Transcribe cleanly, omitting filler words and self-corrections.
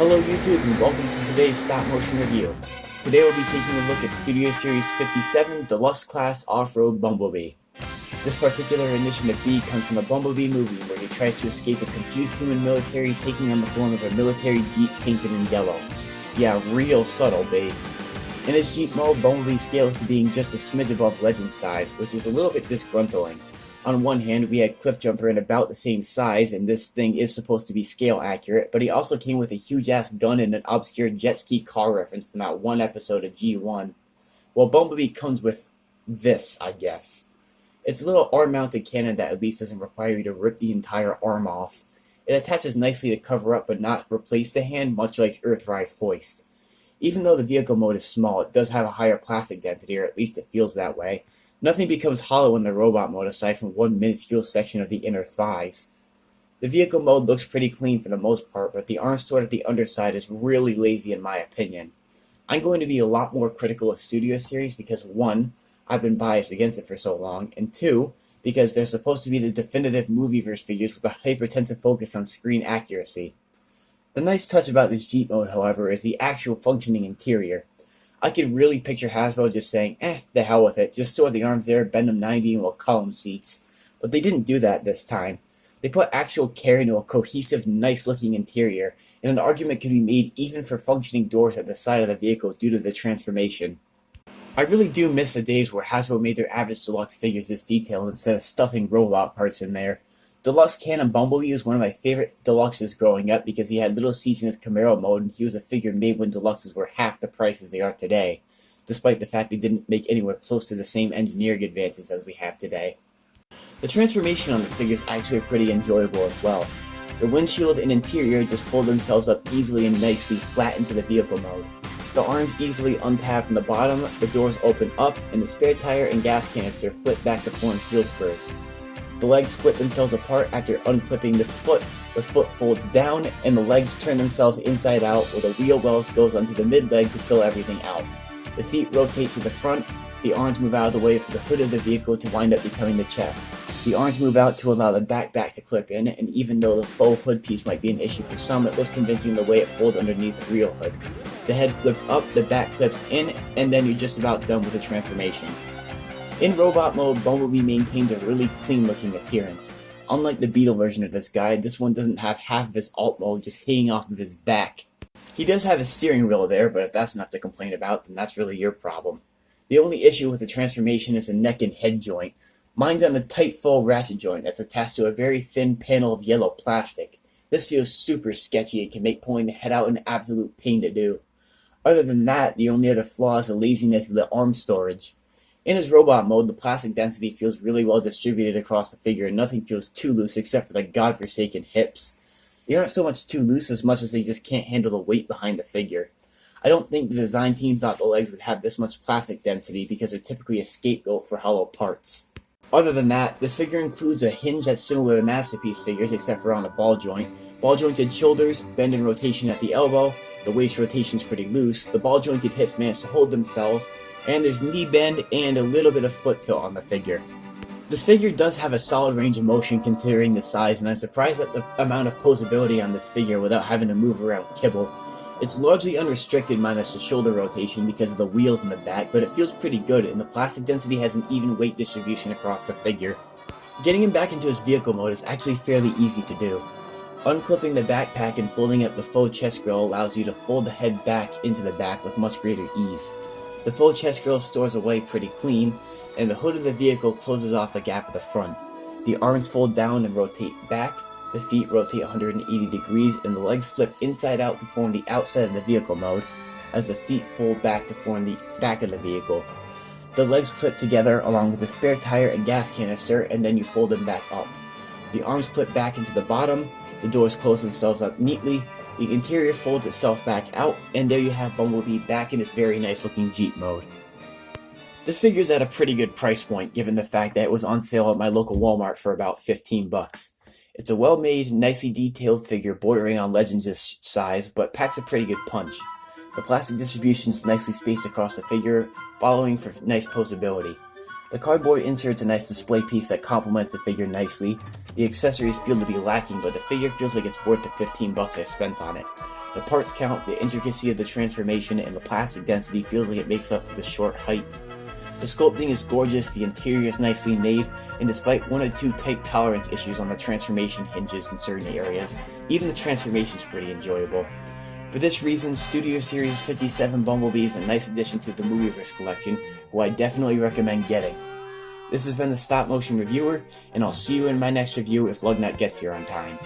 Hello YouTube and welcome to today's stop motion review. Today we'll be taking a look at Studio Series 57 Deluxe Class Off-Road Bumblebee. This particular rendition of B comes from the Bumblebee movie where he tries to escape a confused human military taking on the form of a military jeep painted in yellow. Yeah, real subtle, babe. In his jeep mode, Bumblebee scales to being just a smidge above Legend size, which is a little bit disgruntling. On one hand, we had Cliffjumper in about the same size, and this thing is supposed to be scale accurate, but he also came with a huge-ass gun and an obscure jet ski car reference from that one episode of G1. Well, Bumblebee comes with this, I guess. It's a little arm-mounted cannon that at least doesn't require you to rip the entire arm off. It attaches nicely to cover up but not replace the hand, much like Earthrise Hoist. Even though the vehicle mode is small, it does have a higher plastic density, or at least it feels that way. Nothing becomes hollow in the robot mode aside from one minuscule section of the inner thighs. The vehicle mode looks pretty clean for the most part, but the arm stored at the underside is really lazy in my opinion. I'm going to be a lot more critical of Studio Series because 1, I've been biased against it for so long, and 2, because they're supposed to be the definitive Movieverse figures with a hypertensive focus on screen accuracy. The nice touch about this Jeep mode, however, is the actual functioning interior. I could really picture Hasbro just saying, the hell with it, just store the arms there, bend them 90 and we'll call them seats. But they didn't do that this time. They put actual care into a cohesive, nice-looking interior, and an argument could be made even for functioning doors at the side of the vehicle due to the transformation. I really do miss the days where Hasbro made their average deluxe figures this detailed instead of stuffing robot parts in there. Deluxe Cannon Bumblebee was one of my favorite deluxes growing up because he had little seats in his Camaro mode and he was a figure made when deluxes were half the price as they are today, despite the fact they didn't make anywhere close to the same engineering advances as we have today. The transformation on this figure is actually pretty enjoyable as well. The windshield and interior just fold themselves up easily and nicely flat into the vehicle mode. The arms easily untab from the bottom, the doors open up, and the spare tire and gas canister flip back to form heel spurs. The legs split themselves apart after unclipping the foot folds down, and the legs turn themselves inside out where the wheel wells goes onto the mid-leg to fill everything out. The feet rotate to the front, the arms move out of the way for the hood of the vehicle to wind up becoming the chest. The arms move out to allow the back to clip in, and even though the faux hood piece might be an issue for some, it looks convincing the way it folds underneath the real hood. The head flips up, the back clips in, and then you're just about done with the transformation. In robot mode, Bumblebee maintains a really clean looking appearance. Unlike the Beetle version of this guy, this one doesn't have half of his alt mode just hanging off of his back. He does have his steering wheel there, but if that's enough to complain about, then that's really your problem. The only issue with the transformation is the neck and head joint. Mine's on a tight full ratchet joint that's attached to a very thin panel of yellow plastic. This feels super sketchy and can make pulling the head out an absolute pain to do. Other than that, the only other flaw is the laziness of the arm storage. In his robot mode, the plastic density feels really well distributed across the figure and nothing feels too loose except for the godforsaken hips. They aren't so much too loose as much as they just can't handle the weight behind the figure. I don't think the design team thought the legs would have this much plastic density because they're typically a scapegoat for hollow parts. Other than that, this figure includes a hinge that's similar to Masterpiece figures except for on a ball joint, ball jointed shoulders, bend and rotation at the elbow, the waist rotation's pretty loose, the ball jointed hips manage to hold themselves, and there's knee bend and a little bit of foot tilt on the figure. This figure does have a solid range of motion considering the size, and I'm surprised at the amount of poseability on this figure without having to move around kibble. It's largely unrestricted minus the shoulder rotation because of the wheels in the back, but it feels pretty good, and the plastic density has an even weight distribution across the figure. Getting him back into his vehicle mode is actually fairly easy to do. Unclipping the backpack and folding up the faux chest grill allows you to fold the head back into the back with much greater ease. The faux chest grill stores away pretty clean, and the hood of the vehicle closes off the gap at the front. The arms fold down and rotate back, the feet rotate 180 degrees, and the legs flip inside out to form the outside of the vehicle mode, as the feet fold back to form the back of the vehicle. The legs clip together along with the spare tire and gas canister, and then you fold them back up. The arms clip back into the bottom, the doors close themselves up neatly, the interior folds itself back out, and there you have Bumblebee back in his very nice looking Jeep mode. This figure's at a pretty good price point given the fact that it was on sale at my local Walmart for about 15 bucks. It's a well-made, nicely detailed figure bordering on Legends' size, but packs a pretty good punch. The plastic distribution is nicely spaced across the figure, following for nice posability. The cardboard insert's a nice display piece that complements the figure nicely. The accessories feel to be lacking, but the figure feels like it's worth the 15 bucks I spent on it. The parts count, the intricacy of the transformation, and the plastic density feels like it makes up for the short height. The sculpting is gorgeous, the interior is nicely made, and despite one or two tight tolerance issues on the transformation hinges in certain areas, even the transformation is pretty enjoyable. For this reason, Studio Series 57 Bumblebee is a nice addition to the Movieverse collection, who I definitely recommend getting. This has been the Stop Motion Reviewer, and I'll see you in my next review if Lugnut gets here on time.